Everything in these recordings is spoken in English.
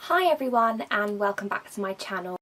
Hi everyone and welcome back to my channel.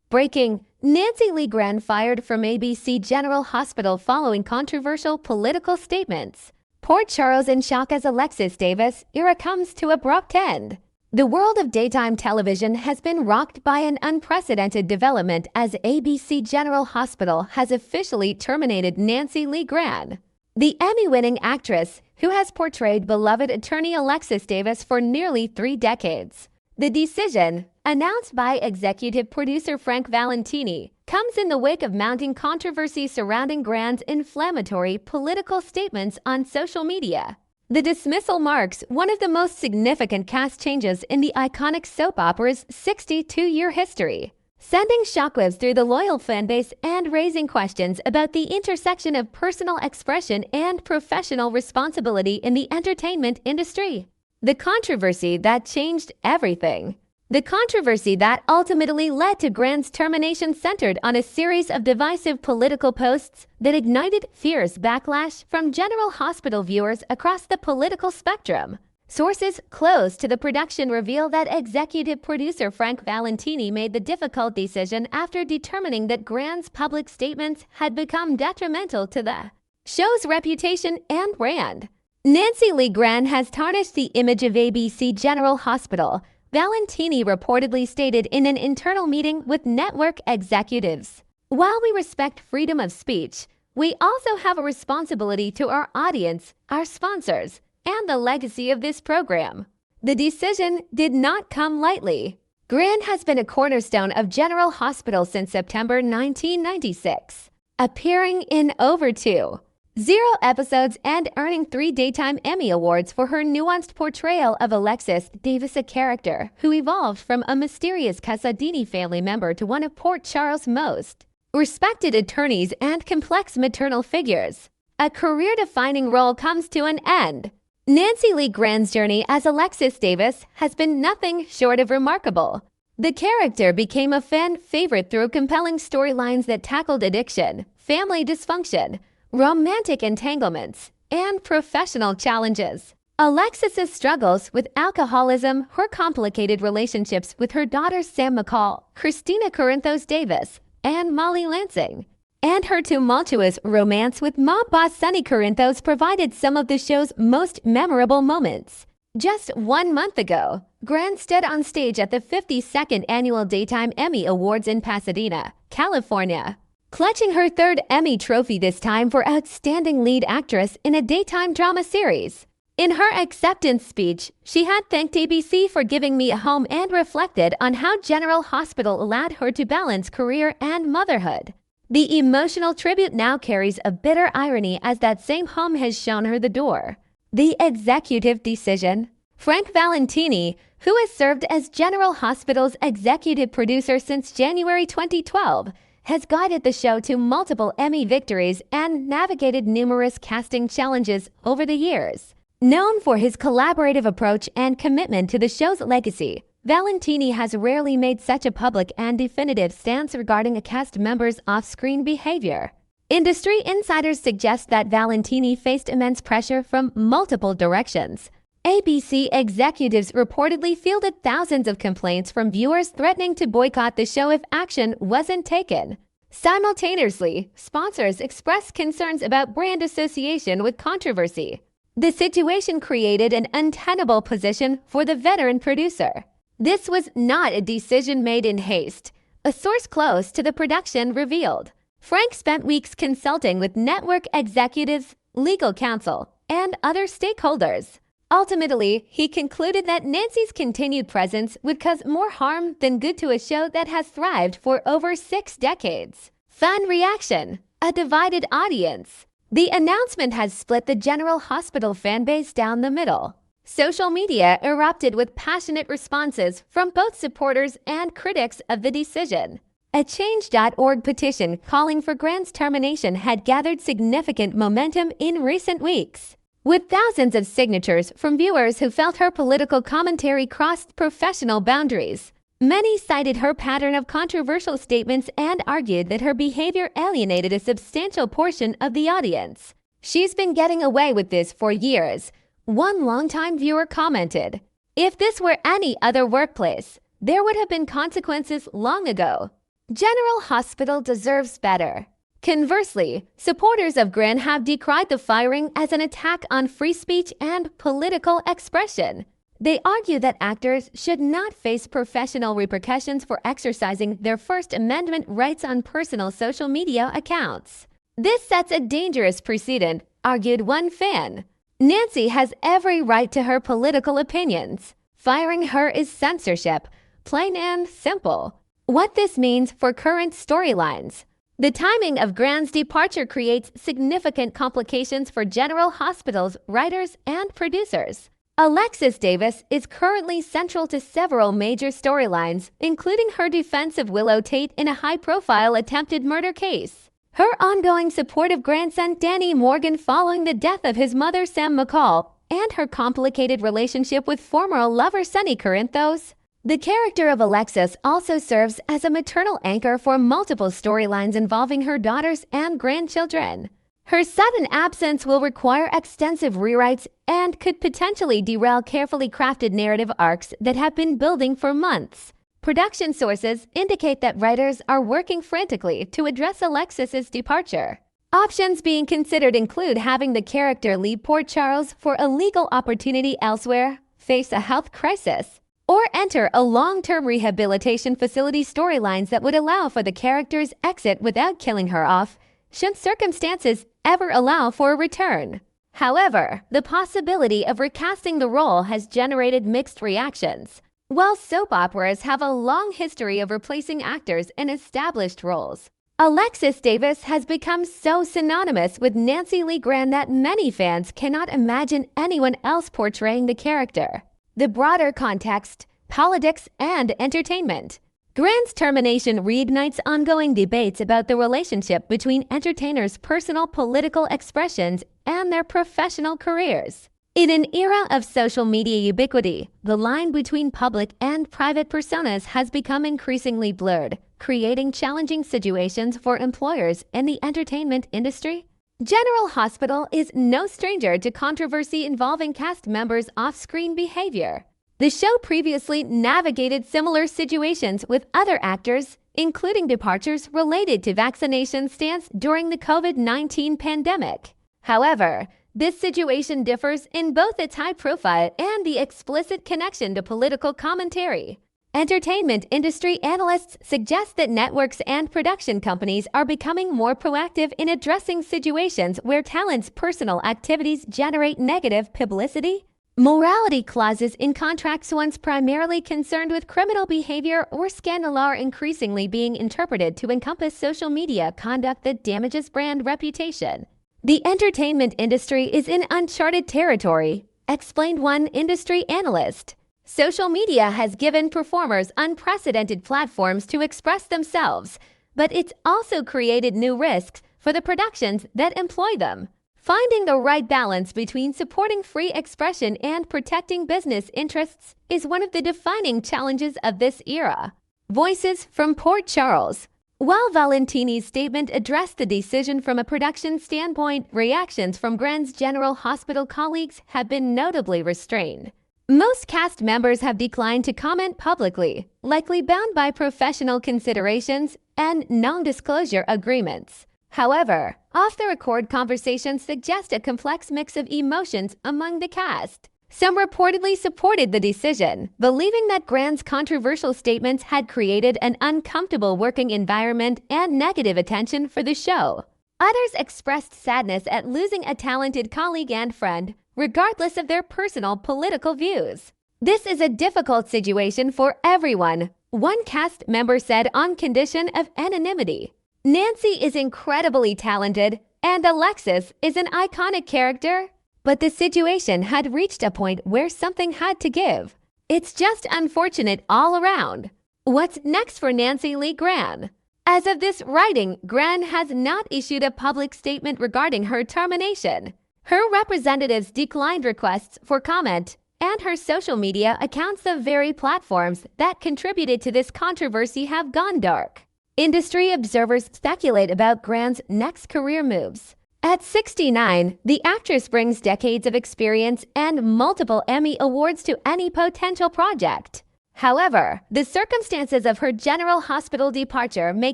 Breaking: Nancy Lee Grahn fired from ABC General Hospital following controversial political statements. Port Charles in shock as Alexis Davis era comes to abrupt end. The world of daytime television has been rocked by an unprecedented development as ABC General Hospital has officially terminated Nancy Lee Grahn. The Emmy-winning actress, who has portrayed beloved attorney Alexis Davis for nearly 3 decades. The decision, announced by executive producer Frank Valentini, comes in the wake of mounting controversy surrounding Grahn's inflammatory political statements on social media. The dismissal marks one of the most significant cast changes in the iconic soap opera's 62-year history, sending shockwaves through the loyal fanbase and raising questions about the intersection of personal expression and professional responsibility in the entertainment industry. The controversy that changed everything. The controversy that ultimately led to Grahn's termination centered on a series of divisive political posts that ignited fierce backlash from General Hospital viewers across the political spectrum. Sources close to the production reveal that executive producer Frank Valentini made the difficult decision after determining that Grahn's public statements had become detrimental to the show's reputation and brand. Nancy Lee Grahn has tarnished the image of ABC General Hospital, Valentini reportedly stated in an internal meeting with network executives. While we respect freedom of speech, we also have a responsibility to our audience, our sponsors, and the legacy of this program. The decision did not come lightly. Grahn has been a cornerstone of General Hospital since September 1996, appearing in over 2,000 episodes and earning 3 Daytime Emmy Awards for her nuanced portrayal of Alexis Davis, a character who evolved from a mysterious Casadini family member to one of Port Charles' most respected attorneys and complex maternal figures. A career-defining role comes to an end. Nancy Lee Grahn's journey as Alexis Davis has been nothing short of remarkable. The character became a fan favorite through compelling storylines that tackled addiction, family dysfunction, romantic entanglements, and professional challenges. Alexis's struggles with alcoholism, her complicated relationships with her daughters Sam McCall, Christina Corinthos Davis, and Molly Lansing, and her tumultuous romance with mob boss Sonny Corinthos provided some of the show's most memorable moments. Just 1 month ago, Grahn stood on stage at the 52nd Annual Daytime Emmy Awards in Pasadena, California, clutching her 3rd Emmy trophy, this time for Outstanding Lead Actress in a Daytime Drama Series. In her acceptance speech, she had thanked ABC for giving me a home and reflected on how General Hospital allowed her to balance career and motherhood. The emotional tribute now carries a bitter irony as that same home has shown her the door. The executive decision. Frank Valentini, who has served as General Hospital's executive producer since January 2012, has guided the show to multiple Emmy victories and navigated numerous casting challenges over the years. Known for his collaborative approach and commitment to the show's legacy, Valentini has rarely made such a public and definitive stance regarding a cast member's off-screen behavior. Industry insiders suggest that Valentini faced immense pressure from multiple directions. ABC executives reportedly fielded thousands of complaints from viewers threatening to boycott the show if action wasn't taken. Simultaneously, sponsors expressed concerns about brand association with controversy. The situation created an untenable position for the veteran producer. This was not a decision made in haste, a source close to the production revealed. Frank spent weeks consulting with network executives, legal counsel, and other stakeholders. Ultimately, he concluded that Nancy's continued presence would cause more harm than good to a show that has thrived for over 6 decades. Fan reaction: a divided audience. The announcement has split the General Hospital fanbase down the middle. Social media erupted with passionate responses from both supporters and critics of the decision. A Change.org petition calling for Grahn's termination had gathered significant momentum in recent weeks, with thousands of signatures from viewers who felt her political commentary crossed professional boundaries. Many cited her pattern of controversial statements and argued that her behavior alienated a substantial portion of the audience. "She's been getting away with this for years," one longtime viewer commented. If this were any other workplace, there would have been consequences long ago. General Hospital deserves better. Conversely, supporters of Grahn have decried the firing as an attack on free speech and political expression. They argue that actors should not face professional repercussions for exercising their First Amendment rights on personal social media accounts. This sets a dangerous precedent, argued one fan. Nancy has every right to her political opinions. Firing her is censorship, plain and simple. What this means for current storylines. The timing of Grahn's departure creates significant complications for General Hospital's writers and producers. Alexis Davis is currently central to several major storylines, including her defense of Willow Tate in a high-profile attempted murder case, her ongoing support of grandson Danny Morgan following the death of his mother Sam McCall, and her complicated relationship with former lover Sonny Corinthos. The character of Alexis also serves as a maternal anchor for multiple storylines involving her daughters and grandchildren. Her sudden absence will require extensive rewrites and could potentially derail carefully crafted narrative arcs that have been building for months. Production sources indicate that writers are working frantically to address Alexis's departure. Options being considered include having the character leave Port Charles for a legal opportunity elsewhere, face a health crisis, or enter a long-term rehabilitation facility storylines that would allow for the character's exit without killing her off, should circumstances ever allow for a return. However, the possibility of recasting the role has generated mixed reactions. While soap operas have a long history of replacing actors in established roles, Alexis Davis has become so synonymous with Nancy Lee Grahn that many fans cannot imagine anyone else portraying the character. The broader context, politics, and entertainment. Grahn's termination reignites ongoing debates about the relationship between entertainers' personal political expressions and their professional careers. In an era of social media ubiquity, the line between public and private personas has become increasingly blurred, creating challenging situations for employers in the entertainment industry. General Hospital is no stranger to controversy involving cast members' off-screen behavior. The show previously navigated similar situations with other actors, including departures related to vaccination stance during the COVID-19 pandemic. However, this situation differs in both its high profile and the explicit connection to political commentary. Entertainment industry analysts suggest that networks and production companies are becoming more proactive in addressing situations where talent's personal activities generate negative publicity. Morality clauses in contracts once primarily concerned with criminal behavior or scandal are increasingly being interpreted to encompass social media conduct that damages brand reputation. The entertainment industry is in uncharted territory, explained one industry analyst. Social media has given performers unprecedented platforms to express themselves, but it's also created new risks for the productions that employ them. Finding the right balance between supporting free expression and protecting business interests is one of the defining challenges of this era. Voices from Port Charles. While Valentini's statement addressed the decision from a production standpoint, reactions from Grahn's General Hospital colleagues have been notably restrained. Most cast members have declined to comment publicly, likely bound by professional considerations and non-disclosure agreements. However, off-the-record conversations suggest a complex mix of emotions among the cast. Some reportedly supported the decision, believing that Grahn's controversial statements had created an uncomfortable working environment and negative attention for the show. Others expressed sadness at losing a talented colleague and friend, regardless of their personal political views. This is a difficult situation for everyone, one cast member said on condition of anonymity. Nancy is incredibly talented, and Alexis is an iconic character. But the situation had reached a point where something had to give. It's just unfortunate all around. What's next for Nancy Lee Grahn? As of this writing, Grahn has not issued a public statement regarding her termination. Her representatives declined requests for comment, and her social media accounts of very platforms that contributed to this controversy have gone dark. Industry observers speculate about Grahn's next career moves. At 69, the actress brings decades of experience and multiple Emmy Awards to any potential project. However, the circumstances of her General Hospital departure may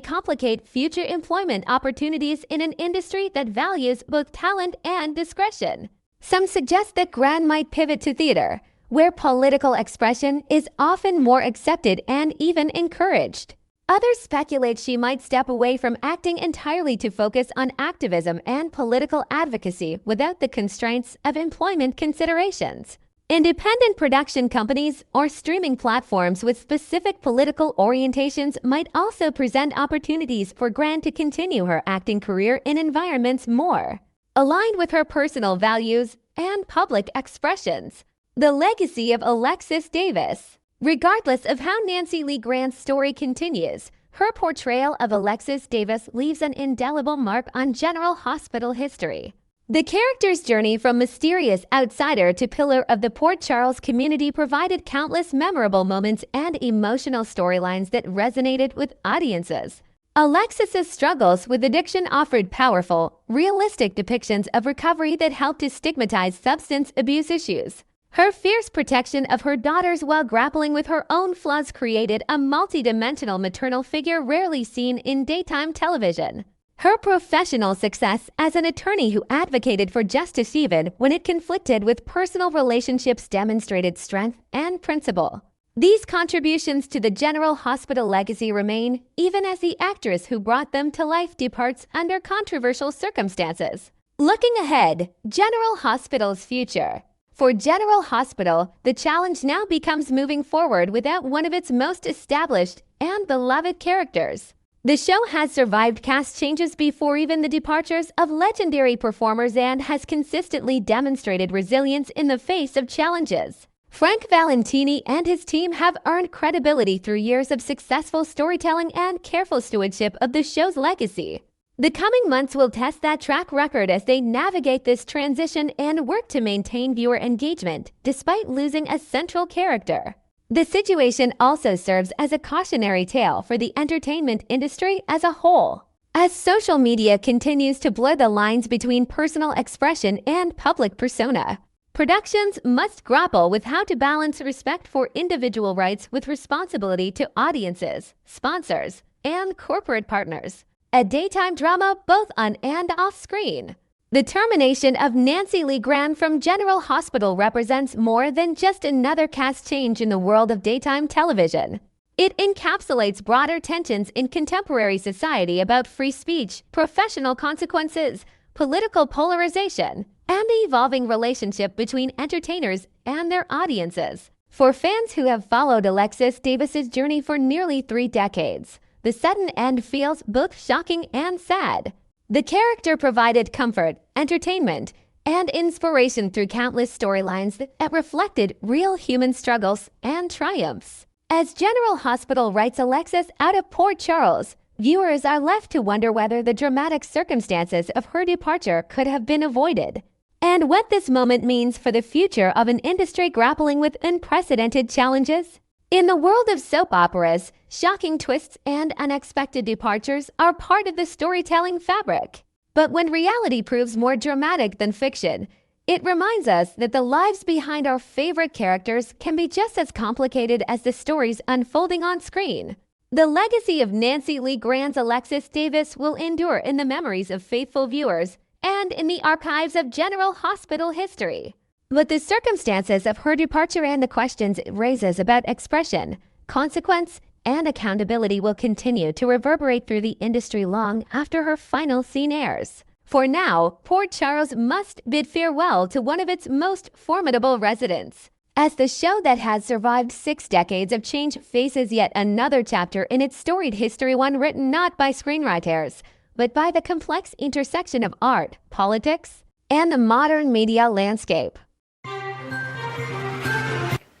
complicate future employment opportunities in an industry that values both talent and discretion. Some suggest that Grahn might pivot to theater, where political expression is often more accepted and even encouraged. Others speculate she might step away from acting entirely to focus on activism and political advocacy without the constraints of employment considerations. Independent production companies or streaming platforms with specific political orientations might also present opportunities for Grahn to continue her acting career in environments more aligned with her personal values and public expressions. The legacy of Alexis Davis. Regardless of how Nancy Lee Grahn's story continues, her portrayal of Alexis Davis leaves an indelible mark on General Hospital history. The character's journey from mysterious outsider to pillar of the Port Charles community provided countless memorable moments and emotional storylines that resonated with audiences. Alexis's struggles with addiction offered powerful, realistic depictions of recovery that helped to stigmatize substance abuse issues. Her fierce protection of her daughters while grappling with her own flaws created a multidimensional maternal figure rarely seen in daytime television. Her professional success as an attorney who advocated for justice even when it conflicted with personal relationships demonstrated strength and principle. These contributions to the General Hospital legacy remain, even as the actress who brought them to life departs under controversial circumstances. Looking ahead, General Hospital's future. For General Hospital, the challenge now becomes moving forward without one of its most established and beloved characters. The show has survived cast changes before even the departures of legendary performers and has consistently demonstrated resilience in the face of challenges. Frank Valentini and his team have earned credibility through years of successful storytelling and careful stewardship of the show's legacy. The coming months will test that track record as they navigate this transition and work to maintain viewer engagement despite losing a central character. The situation also serves as a cautionary tale for the entertainment industry as a whole. As social media continues to blur the lines between personal expression and public persona, productions must grapple with how to balance respect for individual rights with responsibility to audiences, sponsors, and corporate partners. A daytime drama both on and off screen. The termination of Nancy Lee Grahn from General Hospital represents more than just another cast change in the world of daytime television. It encapsulates broader tensions in contemporary society about free speech, professional consequences, political polarization, and the evolving relationship between entertainers and their audiences. For fans who have followed Alexis Davis's journey for nearly 3 decades, the sudden end feels both shocking and sad. The character provided comfort, entertainment, and inspiration through countless storylines that reflected real human struggles and triumphs. As General Hospital writes Alexis out of Port Charles, viewers are left to wonder whether the dramatic circumstances of her departure could have been avoided, and what this moment means for the future of an industry grappling with unprecedented challenges. In the world of soap operas, shocking twists and unexpected departures are part of the storytelling fabric. But when reality proves more dramatic than fiction, it reminds us that the lives behind our favorite characters can be just as complicated as the stories unfolding on screen. The legacy of Nancy Lee Grahn's Alexis Davis will endure in the memories of faithful viewers and in the archives of General Hospital history. But the circumstances of her departure and the questions it raises about expression, consequence, and accountability will continue to reverberate through the industry long after her final scene airs. For now, Port Charles must bid farewell to one of its most formidable residents. As the show that has survived 6 decades of change faces yet another chapter in its storied history, one written not by screenwriters, but by the complex intersection of art, politics, and the modern media landscape.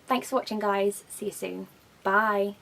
Thanks for watching, guys. See you soon. Bye.